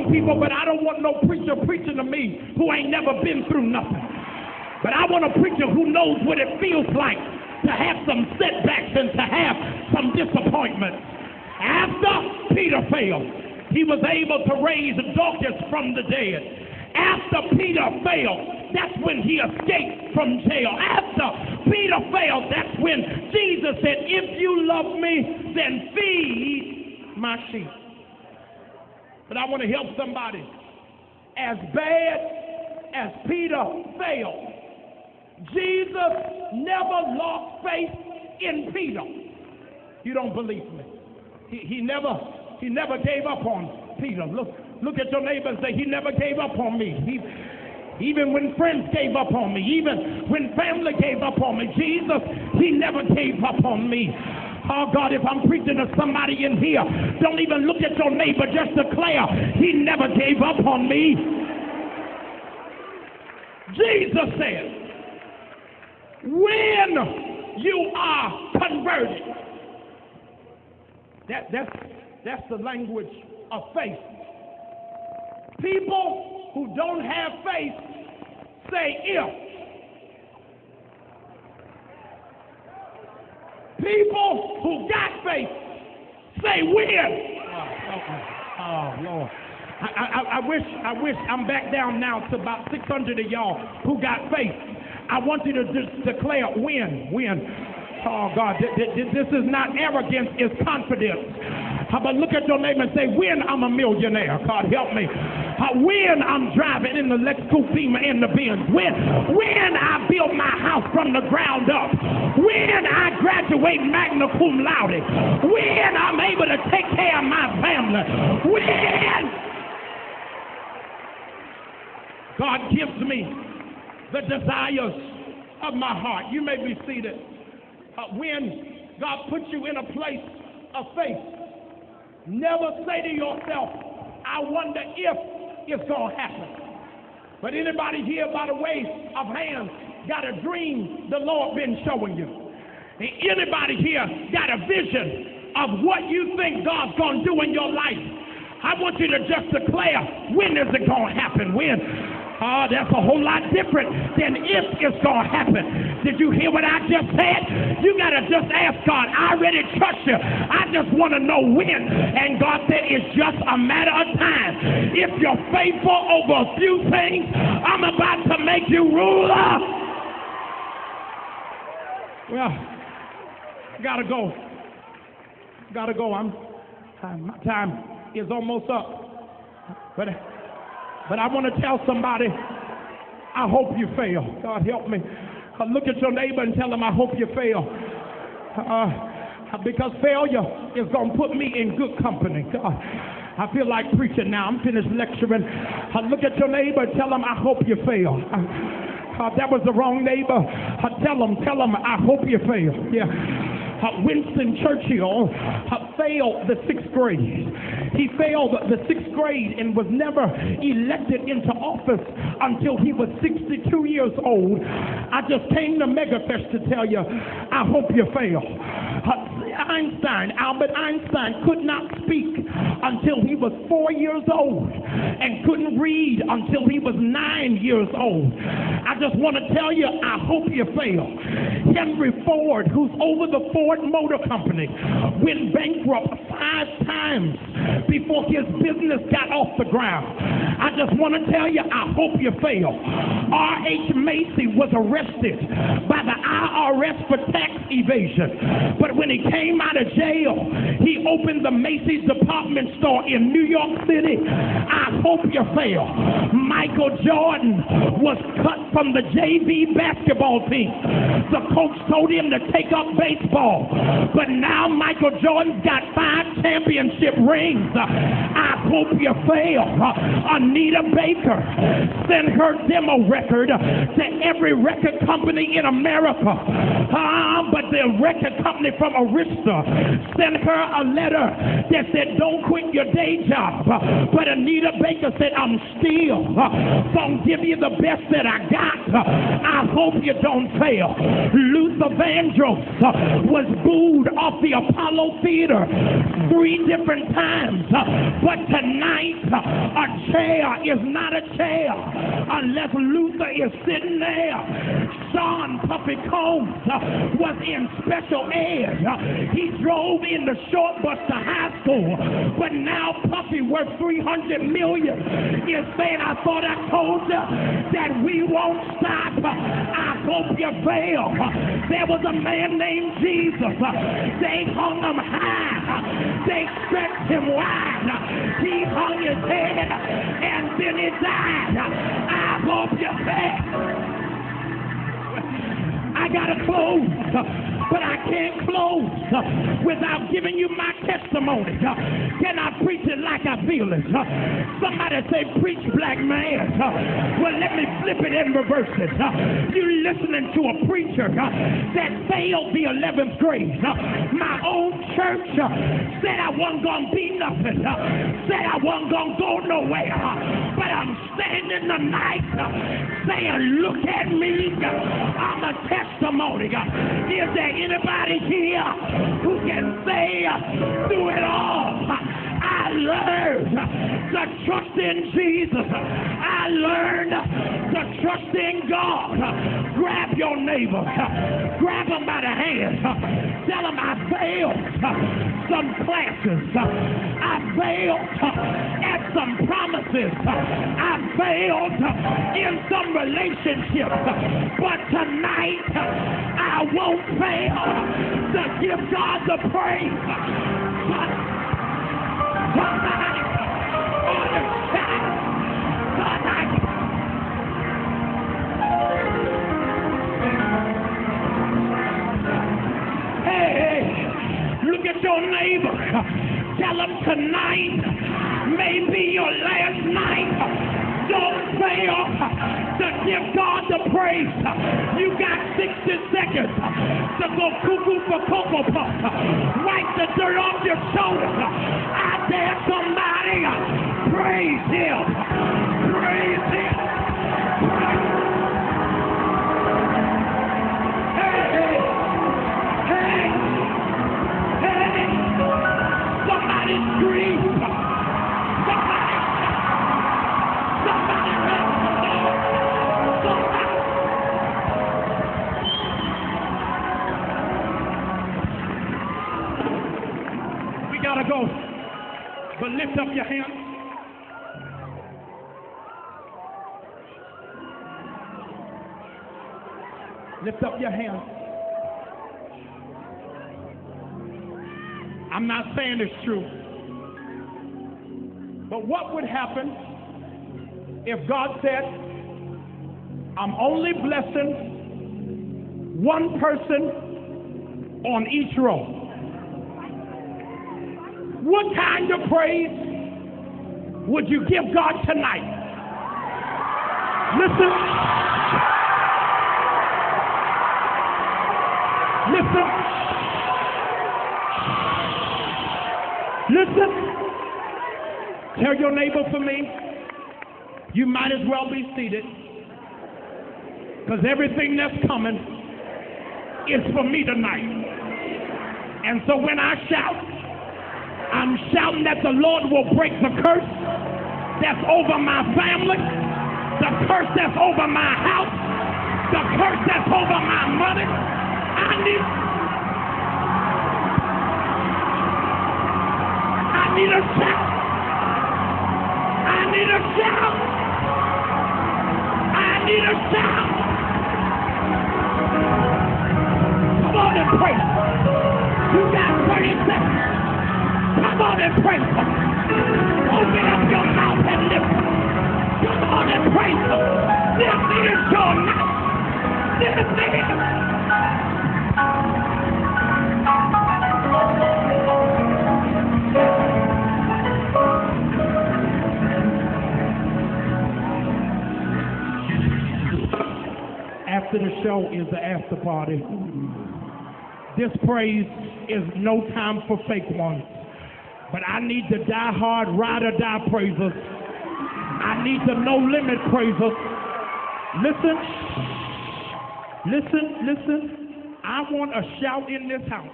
young people, but I don't want no preacher preaching to me who ain't never been through nothing. But I want a preacher who knows what it feels like to have some setbacks and to have some disappointments. After Peter failed, he was able to raise Dorcas from the dead. After Peter failed, that's when he escaped from jail. After Peter failed, that's when Jesus said, if you love me, then feed my sheep. But I want to help somebody. As bad as Peter failed, Jesus never lost faith in Peter. You don't believe me? He never gave up on Peter. Look at your neighbor and say, he never gave up on me. Even when friends gave up on me, even when family gave up on me, Jesus, he never gave up on me. Oh God, if I'm preaching to somebody in here, don't even look at your neighbor, just declare, he never gave up on me. Jesus said, when you are converted, that's the language of faith. People who don't have faith say if. People who got faith say when. Oh Lord. I wish I'm back down now to about 600 of y'all who got faith. I want you to just declare when. Oh God, this is not arrogance, it's confidence. But look at your neighbor and say, when I'm a millionaire, God help me. When I'm driving in the Lexus Beamer in the Benz. When I build my house from the ground up. When I graduate magna cum laude. When I'm able to take care of my family. When God gives me the desires of my heart. You may be seated. When God puts you in a place of faith, never say to yourself, I wonder if it's going to happen. But anybody here by the way of hands got a dream the Lord been showing you? Anybody here got a vision of what you think God's going to do in your life? I want you to just declare, when is it going to happen? When? That's a whole lot different than if it's going to happen. Did you hear what I just said? You got to just ask God, I already trust you. I just want to know when. And God said, it's just a matter of time. If you're faithful over a few things, I'm about to make you ruler. Well, gotta go. My time is almost up. But I want to tell somebody, I hope you fail. God help me. Look at your neighbor and tell him, I hope you fail. Because failure is going to put me in good company. I feel like preaching now. I'm finished lecturing. Look at your neighbor and tell him, I hope you fail. That was the wrong neighbor. Tell him, I hope you fail. Yeah. Winston Churchill failed the 6th grade. He failed the 6th grade and was never elected into office until he was 62 years old. I just came to Megafest to tell you, I hope you fail. Albert Einstein could not speak until he was 4 years old and couldn't read until he was 9 years old. I just want to tell you, I hope you fail. Henry Ford, who's over the Ford Motor Company, went bankrupt 5 times before his business got off the ground. I just want to tell you, I hope you fail. R.H. Macy was arrested by the IRS for tax evasion. But when he came out of jail, he opened the Macy's department store in New York City. I hope you fail. Michael Jordan was cut from the JV basketball team. The coach told him to take up baseball. But now Michael Jordan's got 5 championship rings. I hope you fail. Anita Baker sent her demo record to every record company in America. But the record company from Arista sent her a letter that said, don't quit your day job. But Anita Baker said, I'm still gonna give you the best that I got. I hope you don't fail. Luther Vandross was booed off the Apollo Theater 3 different times. But tonight, a chair is not a chair unless Luther is sitting there. Sean Puffy Combs was in special ed. He drove in the short bus to high school. But now Puffy, worth $300 million, is saying, I thought I told you that we won't stop. I hope you fail. There was a man named Jesus. They hung him high. They stretched him wide. He hung his head and then he died. I hope you fail. I gotta close, but I can't close without giving you my testimony. Can I preach it like I feel it? Somebody say, preach, black man. Well, let me flip it and reverse it. You're listening to a preacher that failed the 11th grade. My own church said I wasn't gonna be nothing, said I wasn't gonna go nowhere, but I'm standing tonight saying, look at me, I'm a testimony. Is there anybody here who can say through it all, I learned to trust in Jesus. I learned to trust in God. Grab your neighbor. Grab him by the hand. Tell him I failed some classes. I failed at some promises. I failed in some relationships. But tonight, I won't fail to give God the praise. Somebody understand tonight. Hey, look at your neighbor. Tell him tonight may be your last night. Don't fail to give God the praise. You got 60 seconds to go cuckoo for Cocoa Puff. Wipe the dirt off your shoulders. I dare somebody praise him. Praise him. Hey, hey, hey, hey. Somebody scream. Go, but lift up your hands. Lift up your hands. I'm not saying it's true, but what would happen if God said, I'm only blessing one person on each row? What kind of praise would you give God tonight? Listen. Listen. Listen. Tell your neighbor for me, you might as well be seated, because everything that's coming is for me tonight. And so when I shout, I'm shouting that the Lord will break the curse that's over my family, the curse that's over my house, the curse that's over my money. I need a shout. I need a shout. I need a shout. Come on and pray. You got 30 seconds. Come on and praise him. Open up your mouth and lift him. Come on and praise him. This is your night. This is. After the show is the after party. This praise is no time for fake ones. But I need the die-hard, ride-or-die praisers. I need the no-limit praisers. Listen. I want a shout in this house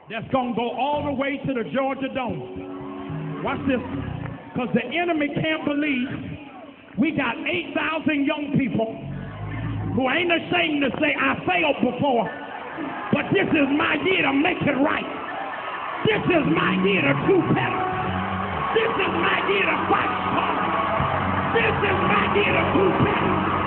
that's going to go all the way to the Georgia Dome. Watch this. Because the enemy can't believe we got 8,000 young people who ain't ashamed to say, I failed before, but this is my year to make it right. This is my year to do better. This is my year to fight hard. This is my year to do better.